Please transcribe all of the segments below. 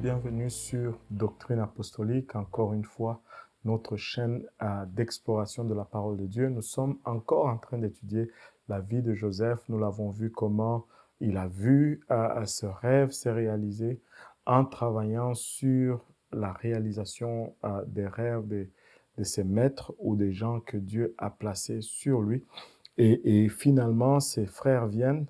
bienvenue sur Doctrine Apostolique, encore une fois, notre chaîne d'exploration de la parole de Dieu. Nous sommes encore en train d'étudier la vie de Joseph. Nous l'avons vu comment il a vu ce rêve se réaliser en travaillant sur la réalisation des rêves de ses maîtres ou des gens que Dieu a placés sur lui. Et finalement, ses frères viennent,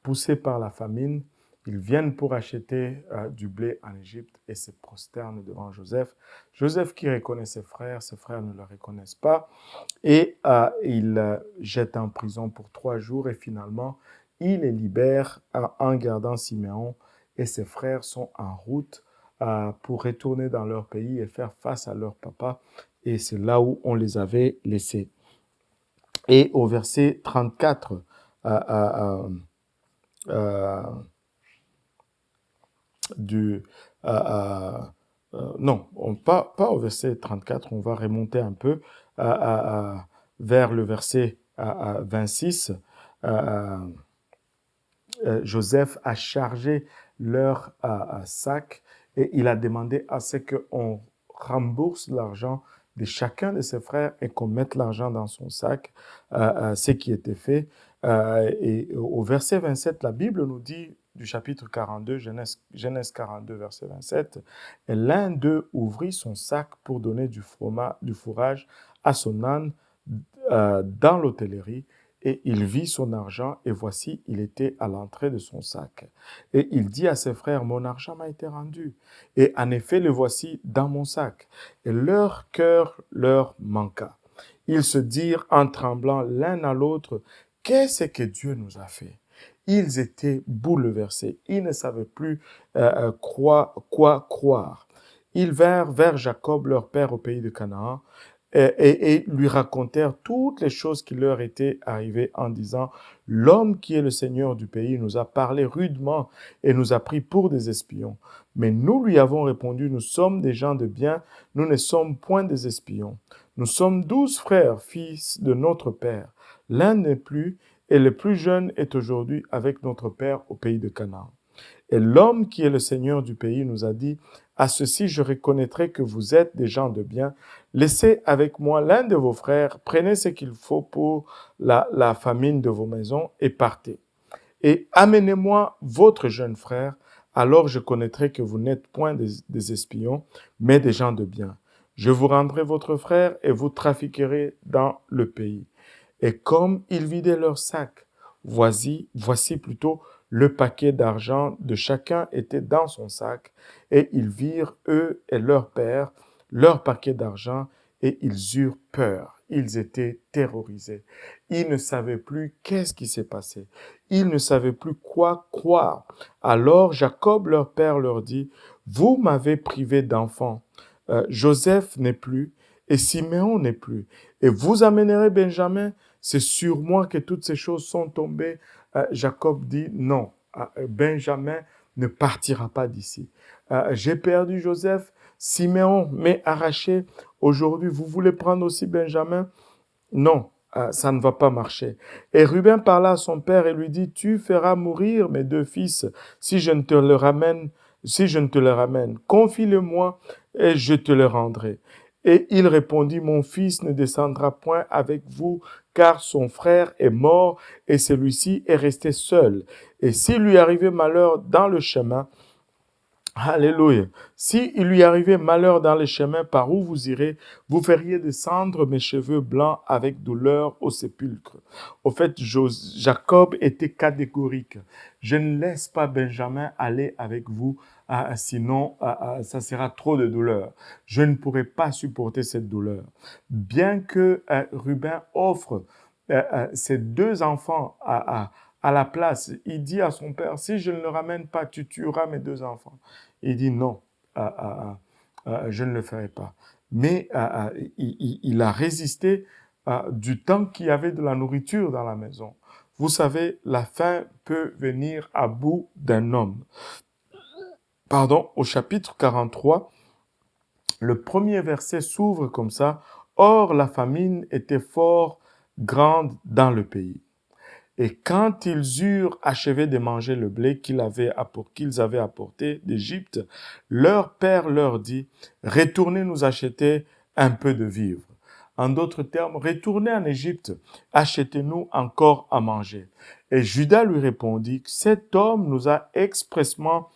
poussés par la famine. Ils viennent pour acheter du blé en Égypte et se prosternent devant Joseph. Joseph qui reconnaît ses frères ne le reconnaissent pas. Et il jette en prison pour 3 jours et finalement, il les libère en gardant Siméon. Et ses frères sont en route pour retourner dans leur pays et faire face à leur papa. Et c'est là où on les avait laissés. Et au verset 34, non, pas au verset 34, on va remonter un peu vers le verset 26. Joseph a chargé leur sac et il a demandé à ce qu'on rembourse l'argent de chacun de ses frères et qu'on mette l'argent dans son sac, ce qui était fait. Et au verset 27, la Bible nous dit, du chapitre 42, Genèse 42, verset 27, « Et l'un d'eux ouvrit son sac pour donner du fourrage à son âne dans l'hôtellerie, et il vit son argent, et voici, il était à l'entrée de son sac. Et il dit à ses frères, « Mon argent m'a été rendu, et en effet, le voici dans mon sac. » Et leur cœur leur manqua. Ils se dirent en tremblant l'un à l'autre, « Qu'est-ce que Dieu nous a fait ?» Ils étaient bouleversés. Ils ne savaient plus quoi croire. Ils vinrent vers Jacob, leur père, au pays de Canaan, et lui racontèrent toutes les choses qui leur étaient arrivées en disant, « L'homme qui est le Seigneur du pays nous a parlé rudement et nous a pris pour des espions. Mais nous lui avons répondu, nous sommes des gens de bien, nous ne sommes point des espions. Nous sommes 12 frères, fils de notre père. L'un n'est plus, et le plus jeune est aujourd'hui avec notre père au pays de Canaan. Et l'homme qui est le Seigneur du pays nous a dit, « À ceci je reconnaîtrai que vous êtes des gens de bien. Laissez avec moi l'un de vos frères, prenez ce qu'il faut pour la famine de vos maisons et partez. Et amenez-moi votre jeune frère, alors je connaîtrai que vous n'êtes point des espions, mais des gens de bien. Je vous rendrai votre frère et vous trafiquerez dans le pays. » Et comme ils vidaient leurs sacs, voici plutôt le paquet d'argent de chacun était dans son sac, et ils virent, eux et leur père, leur paquet d'argent, et ils eurent peur. Ils étaient terrorisés. Ils ne savaient plus qu'est-ce qui s'est passé. Ils ne savaient plus quoi croire. Alors Jacob, leur père, leur dit, « Vous m'avez privé d'enfants. Joseph n'est plus, et Siméon n'est plus. Et vous amènerez Benjamin. C'est sur moi que toutes ces choses sont tombées. » Jacob dit, « Non, Benjamin ne partira pas d'ici. J'ai perdu Joseph, Siméon m'est arraché. Aujourd'hui, vous voulez prendre aussi Benjamin? Non, ça ne va pas marcher. » Et Ruben parla à son père et lui dit, « Tu feras mourir mes 2 fils si je ne te le ramène. Confie-le-moi et je te le rendrai. » Et il répondit, « Mon fils ne descendra point avec vous, car son frère est mort et celui-ci est resté seul. Et s'il lui arrivait malheur dans le chemin, Alléluia. Si il lui arrivait malheur dans les chemins par où vous irez, vous feriez descendre mes cheveux blancs avec douleur au sépulcre. » Au fait, Jacob était catégorique. Je ne laisse pas Benjamin aller avec vous, sinon ça sera trop de douleur. Je ne pourrai pas supporter cette douleur. Bien que Ruben offre ses 2 enfants à la place, il dit à son père, « Si je ne le ramène pas, tu tueras mes 2 enfants. » Il dit, « Non, je ne le ferai pas. » Mais il a résisté du temps qu'il y avait de la nourriture dans la maison. Vous savez, la faim peut venir à bout d'un homme. Au chapitre 43, le premier verset s'ouvre comme ça. « Or, la famine était fort grande dans le pays. Et quand ils eurent achevé de manger le blé qu'ils avaient apporté d'Égypte, leur père leur dit, retournez nous acheter un peu de vivres. En d'autres termes, retournez en Égypte, achetez-nous encore à manger. Et Judas lui répondit, cet homme nous a expressément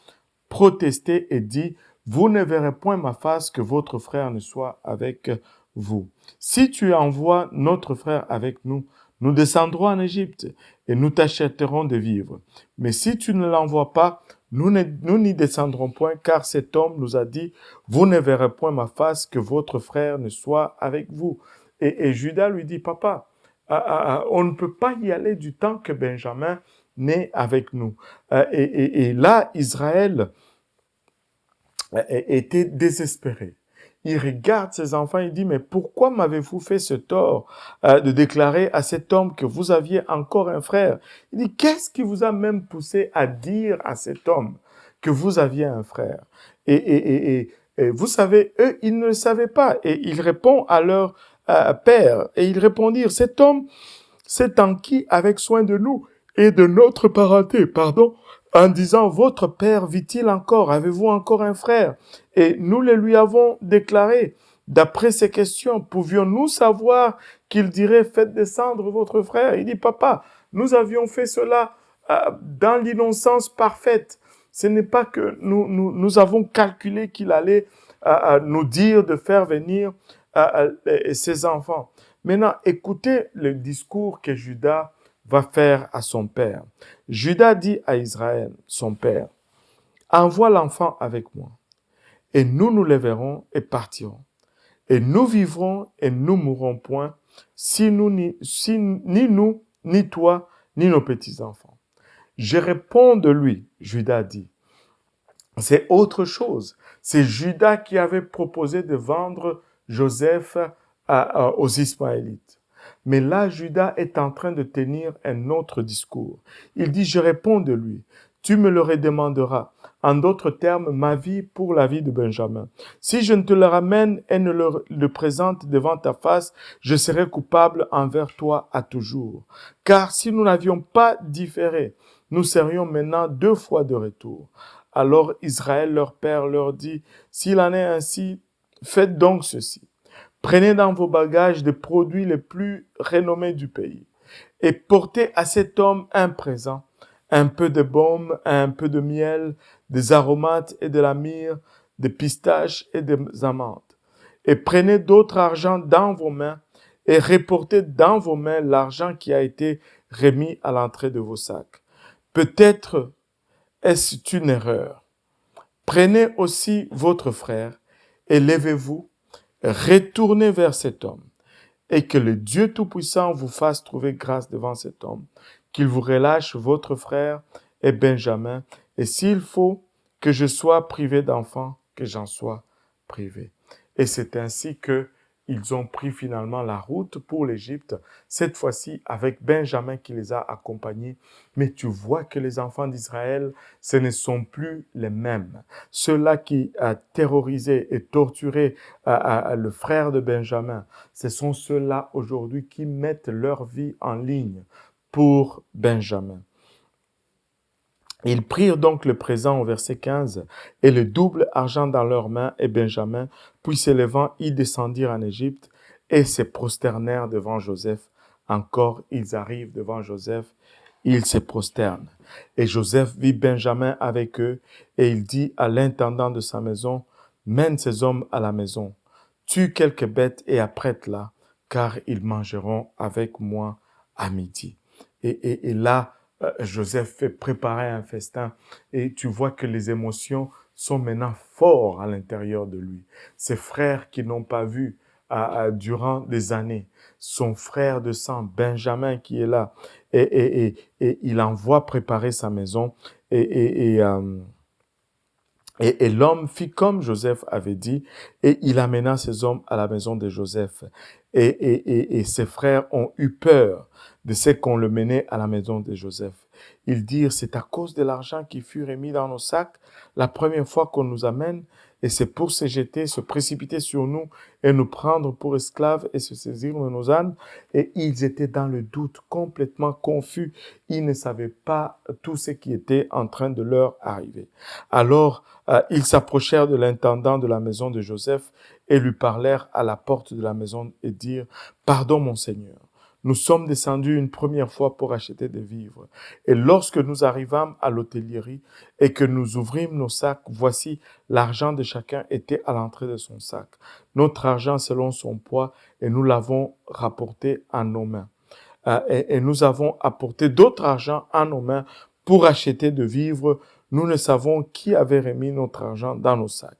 protesté et dit, vous ne verrez point ma face que votre frère ne soit avec vous. Si tu envoies notre frère avec nous, nous descendrons en Égypte et nous t'achèterons de vivres. Mais si tu ne l'envoies pas, nous n'y descendrons point, car cet homme nous a dit, vous ne verrez point ma face que votre frère ne soit avec vous. Et Judas lui dit, papa, on ne peut pas y aller du temps que Benjamin n'est avec nous. Et là, Israël était désespéré. Il regarde ses enfants et dit, mais pourquoi m'avez-vous fait ce tort de déclarer à cet homme que vous aviez encore un frère? Il dit, qu'est-ce qui vous a même poussé à dire à cet homme que vous aviez un frère? Et vous savez, eux, ils ne le savaient pas. Et il répond à leur père. Et ils répondirent, cet homme s'est enquis avec soin de nous et de notre parenté, en disant, votre père vit-il encore? Avez-vous encore un frère? Et nous le lui avons déclaré. D'après ces questions, pouvions-nous savoir qu'il dirait, faites descendre votre frère? Il dit, papa, nous avions fait cela dans l'innocence parfaite. Ce n'est pas que nous avons calculé qu'il allait nous dire de faire venir ses enfants. Maintenant, écoutez le discours que Judas va faire à son père. Judas dit à Israël, son père, envoie l'enfant avec moi, et nous les verrons et partirons. Et nous vivrons et nous mourrons point, ni nous, ni toi, ni nos petits-enfants. Je réponds de lui, Judas dit. C'est autre chose. C'est Judas qui avait proposé de vendre Joseph aux Ismaélites. Mais là, Judas est en train de tenir un autre discours. Il dit, je réponds de lui, tu me le redemanderas. En d'autres termes, ma vie pour la vie de Benjamin. Si je ne te le ramène et ne le présente devant ta face, je serai coupable envers toi à toujours. Car si nous n'avions pas différé, nous serions maintenant 2 fois de retour. Alors Israël, leur père, leur dit, s'il en est ainsi, faites donc ceci. Prenez dans vos bagages des produits les plus renommés du pays et portez à cet homme un présent, un peu de baume, un peu de miel, des aromates et de la myrrhe, des pistaches et des amandes. Et prenez d'autres argent dans vos mains et reportez dans vos mains l'argent qui a été remis à l'entrée de vos sacs. Peut-être est-ce une erreur. Prenez aussi votre frère et levez-vous, retournez vers cet homme et que le Dieu Tout-Puissant vous fasse trouver grâce devant cet homme, qu'il vous relâche votre frère et Benjamin, et s'il faut que je sois privé d'enfants, que j'en sois privé. Et c'est ainsi que ils ont pris finalement la route pour l'Égypte, cette fois-ci avec Benjamin qui les a accompagnés. Mais tu vois que les enfants d'Israël, ce ne sont plus les mêmes. Ceux-là qui a terrorisé et torturé le frère de Benjamin, ce sont ceux-là aujourd'hui qui mettent leur vie en ligne pour Benjamin. Ils prirent donc le présent au verset 15 et le double argent dans leurs mains et Benjamin, puis s'élevant, ils descendirent en Égypte et se prosternèrent devant Joseph. Encore, ils arrivent devant Joseph, ils se prosternent. Et Joseph vit Benjamin avec eux et il dit à l'intendant de sa maison, mène ces hommes à la maison, tue quelques bêtes et apprête-la, car ils mangeront avec moi à midi. Et là, Joseph fait préparer un festin et tu vois que les émotions sont maintenant fortes à l'intérieur de lui. Ses frères qui n'ont pas vu durant des années, son frère de sang, Benjamin, qui est là, et il envoie préparer sa maison et l'homme fit comme Joseph avait dit, et il amena ses hommes à la maison de Joseph. Et ses frères ont eu peur de ce qu'on le menait à la maison de Joseph. Ils dirent, c'est à cause de l'argent qui fut remis dans nos sacs la première fois qu'on nous amène. et c'est pour se précipiter sur nous et nous prendre pour esclaves et se saisir de nos ânes. Et ils étaient dans le doute, complètement confus. Ils ne savaient pas tout ce qui était en train de leur arriver. Alors, ils s'approchèrent de l'intendant de la maison de Joseph et lui parlèrent à la porte de la maison et dirent: « Pardon, mon Seigneur. Nous sommes descendus une première fois pour acheter des vivres. Et lorsque nous arrivâmes à l'hôtellerie et que nous ouvrîmes nos sacs, voici, l'argent de chacun était à l'entrée de son sac. Notre argent selon son poids, et nous l'avons rapporté à nos mains. Et nous avons apporté d'autres argent à nos mains pour acheter de vivres. Nous ne savons qui avait remis notre argent dans nos sacs.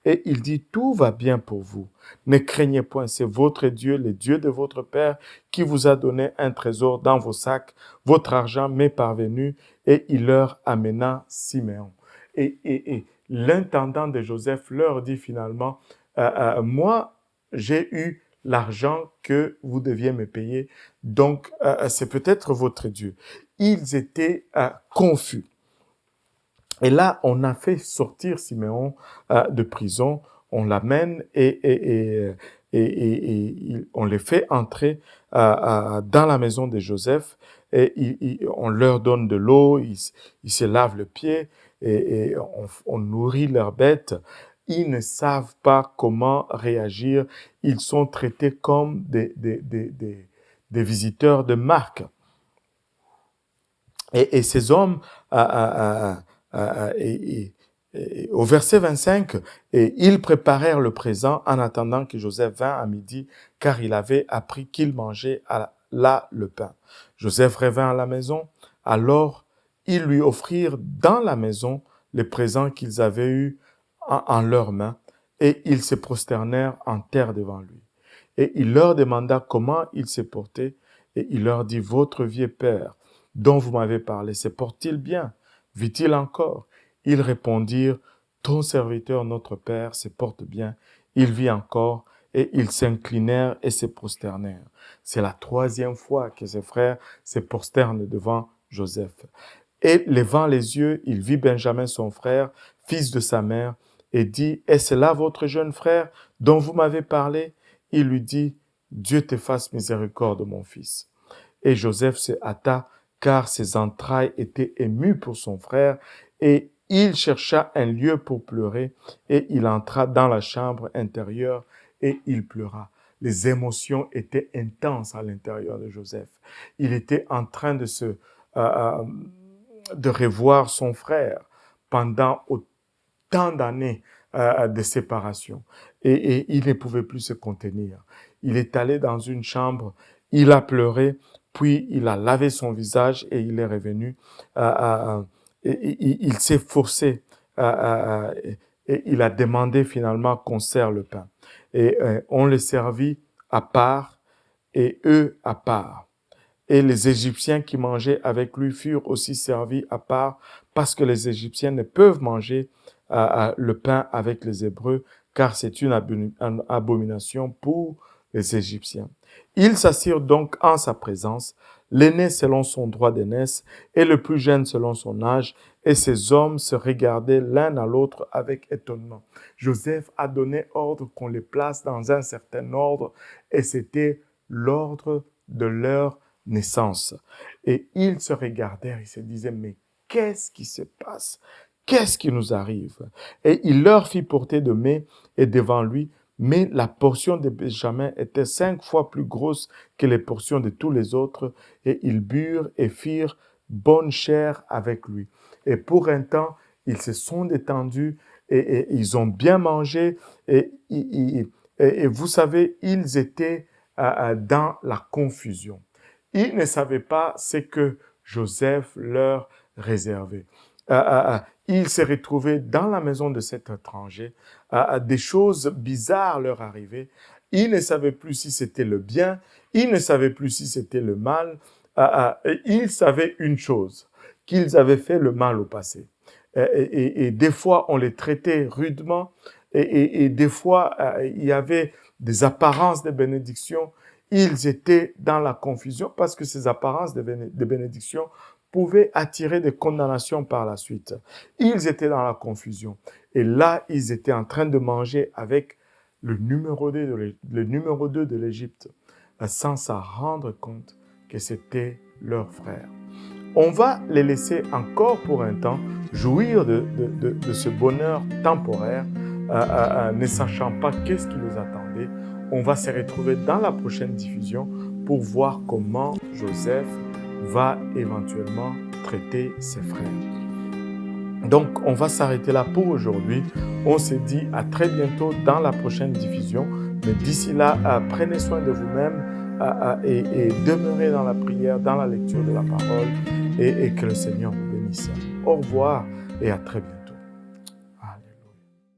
Et il dit: tout va bien pour vous. Ne craignez point, c'est votre Dieu, le Dieu de votre Père, qui vous a donné un trésor dans vos sacs. Votre argent m'est parvenu. Et il leur amena Siméon. Et l'intendant de Joseph leur dit finalement: moi, j'ai eu l'argent que vous deviez me payer, donc c'est peut-être votre Dieu. Ils étaient confus. Et là, on a fait sortir Siméon de prison, on l'amène et on les fait entrer dans la maison de Joseph et on leur donne de l'eau, ils se lavent le pied et on nourrit leurs bêtes. Ils ne savent pas comment réagir, ils sont traités comme des visiteurs de marque. Et ces hommes, au verset 25, ils préparèrent le présent en attendant que Joseph vînt à midi, car il avait appris qu'il mangeait là le pain. Joseph revint à la maison, alors ils lui offrirent dans la maison les présents qu'ils avaient eus en leurs mains, et ils se prosternèrent en terre devant lui. Et il leur demanda comment il se portait, et il leur dit: votre vieux père, dont vous m'avez parlé, se porte-t-il bien? Vit-il encore? Ils répondirent: ton serviteur, notre père, se porte bien, il vit encore. Et ils s'inclinèrent et se prosternèrent. C'est la troisième fois que ses frères se prosternent devant Joseph. Et levant les yeux, il vit Benjamin, son frère, fils de sa mère, et dit: est-ce là votre jeune frère dont vous m'avez parlé? Il lui dit: Dieu te fasse miséricorde, mon fils. Et Joseph se hâta, car ses entrailles étaient émues pour son frère, et il chercha un lieu pour pleurer, et il entra dans la chambre intérieure, et il pleura. Les émotions étaient intenses à l'intérieur de Joseph. Il était en train de revoir son frère pendant autant d'années de séparation. Et il ne pouvait plus se contenir. Il est allé dans une chambre, il a pleuré, puis il a lavé son visage et il est revenu. Il s'est forcé et il a demandé finalement qu'on sert le pain. Et on le servit à part et eux à part. Et les Égyptiens qui mangeaient avec lui furent aussi servis à part, parce que les Égyptiens ne peuvent manger le pain avec les Hébreux, car c'est une abomination pour les Égyptiens. Ils s'assirent donc en sa présence, l'aîné selon son droit d'aînesse et le plus jeune selon son âge, et ces hommes se regardaient l'un à l'autre avec étonnement. Joseph a donné ordre qu'on les place dans un certain ordre, et c'était l'ordre de leur naissance. Et ils se regardèrent, ils se disaient: mais qu'est-ce qui se passe? Qu'est-ce qui nous arrive? Et il leur fit porter de mets et devant lui, mais la portion de Benjamin était 5 fois plus grosse que les portions de tous les autres, et ils burent et firent bonne chère avec lui. Et pour un temps, ils se sont détendus et ils ont bien mangé, et vous savez, ils étaient dans la confusion. Ils ne savaient pas ce que Joseph leur réservait. Ils se retrouvaient dans la maison de cet étranger. Des choses bizarres leur arrivaient. Ils ne savaient plus si c'était le bien. Ils ne savaient plus si c'était le mal. Ils savaient une chose, qu'ils avaient fait le mal au passé. Et des fois, on les traitait rudement. Et des fois, il y avait des apparences de bénédiction. ils étaient dans la confusion parce que ces apparences de bénédiction pouvaient attirer des condamnations par la suite. Ils étaient dans la confusion. Et là, ils étaient en train de manger avec le numéro 2 de l'Égypte, sans s'en rendre compte que c'était leur frère. On va les laisser encore pour un temps jouir de ce bonheur temporaire, ne sachant pas qu'est-ce qui les attendait. On va se retrouver dans la prochaine diffusion pour voir comment Joseph va éventuellement traiter ses frères. Donc, on va s'arrêter là pour aujourd'hui. On se dit à très bientôt dans la prochaine diffusion. Mais d'ici là, prenez soin de vous-même et demeurez dans la prière, dans la lecture de la parole et que le Seigneur vous bénisse. Au revoir et à très bientôt.